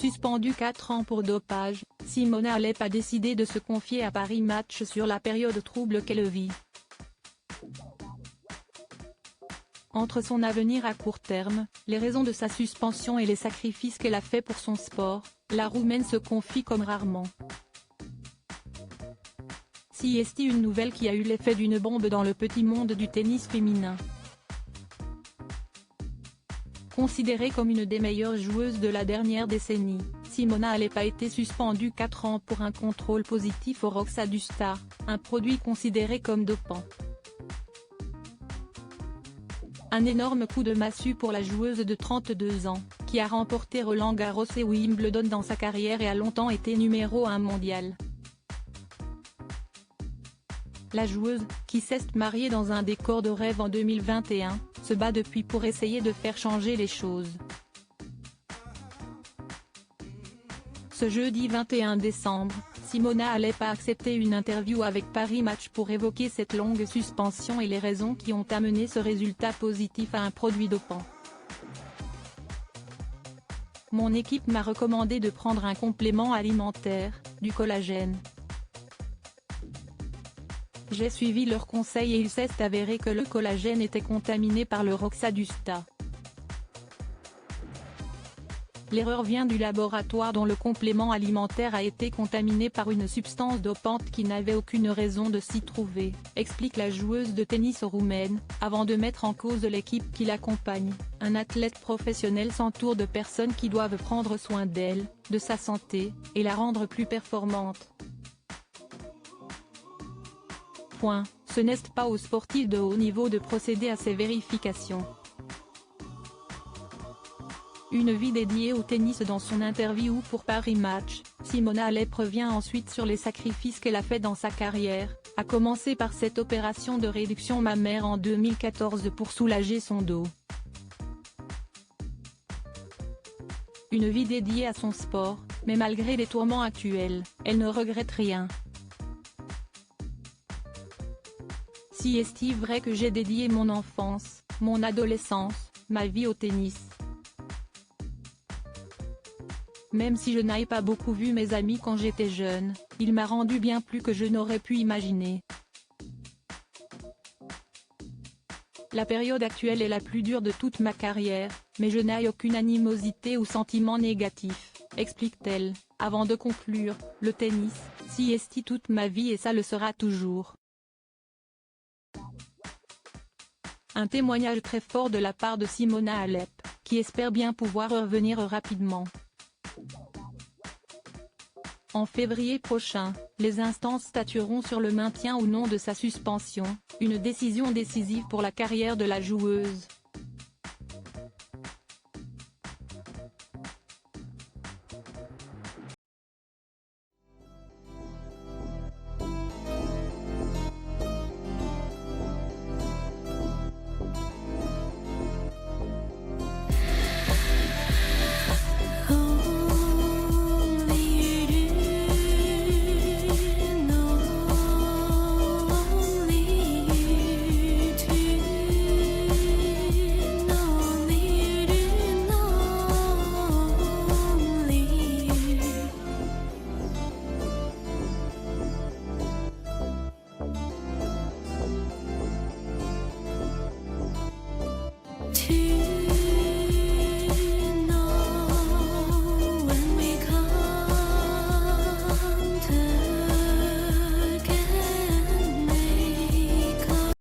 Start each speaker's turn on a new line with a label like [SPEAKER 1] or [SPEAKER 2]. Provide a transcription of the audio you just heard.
[SPEAKER 1] Suspendue 4 ans pour dopage, Simona Halep a décidé de se confier à Paris Match sur la période trouble qu'elle vit. Entre son avenir à court terme, les raisons de sa suspension et les sacrifices qu'elle a fait pour son sport, la Roumaine se confie comme rarement. Si est une nouvelle qui a eu l'effet d'une bombe dans le petit monde du tennis féminin. Considérée comme une des meilleures joueuses de la dernière décennie, Simona Halep a été suspendue 4 ans pour un contrôle positif au roxadustat, un produit considéré comme dopant. Un énorme coup de massue pour la joueuse de 32 ans, qui a remporté Roland-Garros et Wimbledon dans sa carrière et a longtemps été numéro 1 mondial. La joueuse, qui s'est mariée dans un décor de rêve en 2021, se bat depuis pour essayer de faire changer les choses. Ce jeudi 21 décembre, Simona Halep a accepté une interview avec Paris Match pour évoquer cette longue suspension et les raisons qui ont amené ce résultat positif à un produit dopant. Mon équipe m'a recommandé de prendre un complément alimentaire, du collagène. J'ai suivi leurs conseils et il s'est avéré que le collagène était contaminé par le roxadustat. L'erreur vient du laboratoire dont le complément alimentaire a été contaminé par une substance dopante qui n'avait aucune raison de s'y trouver, explique la joueuse de tennis roumaine, avant de mettre en cause l'équipe qui l'accompagne. Un athlète professionnel s'entoure de personnes qui doivent prendre soin d'elle, de sa santé, et la rendre plus performante. Ce n'est pas aux sportifs de haut niveau de procéder à ces vérifications. Une vie dédiée au tennis. Dans son interview pour Paris Match, Simona Halep revient ensuite sur les sacrifices qu'elle a fait dans sa carrière, à commencer par cette opération de réduction mammaire en 2014 pour soulager son dos. Une vie dédiée à son sport, mais malgré les tourments actuels, elle ne regrette rien. Si est vrai que j'ai dédié mon enfance, mon adolescence, ma vie au tennis. Même si je n'ai pas beaucoup vu mes amis quand j'étais jeune, il m'a rendu bien plus que je n'aurais pu imaginer. La période actuelle est la plus dure de toute ma carrière, mais je n'ai aucune animosité ou sentiment négatif, explique-t-elle, avant de conclure, le tennis, si est toute ma vie et ça le sera toujours. Un témoignage très fort de la part de Simona Halep, qui espère bien pouvoir revenir rapidement. En février prochain, les instances statueront sur le maintien ou non de sa suspension, une décision décisive pour la carrière de la joueuse.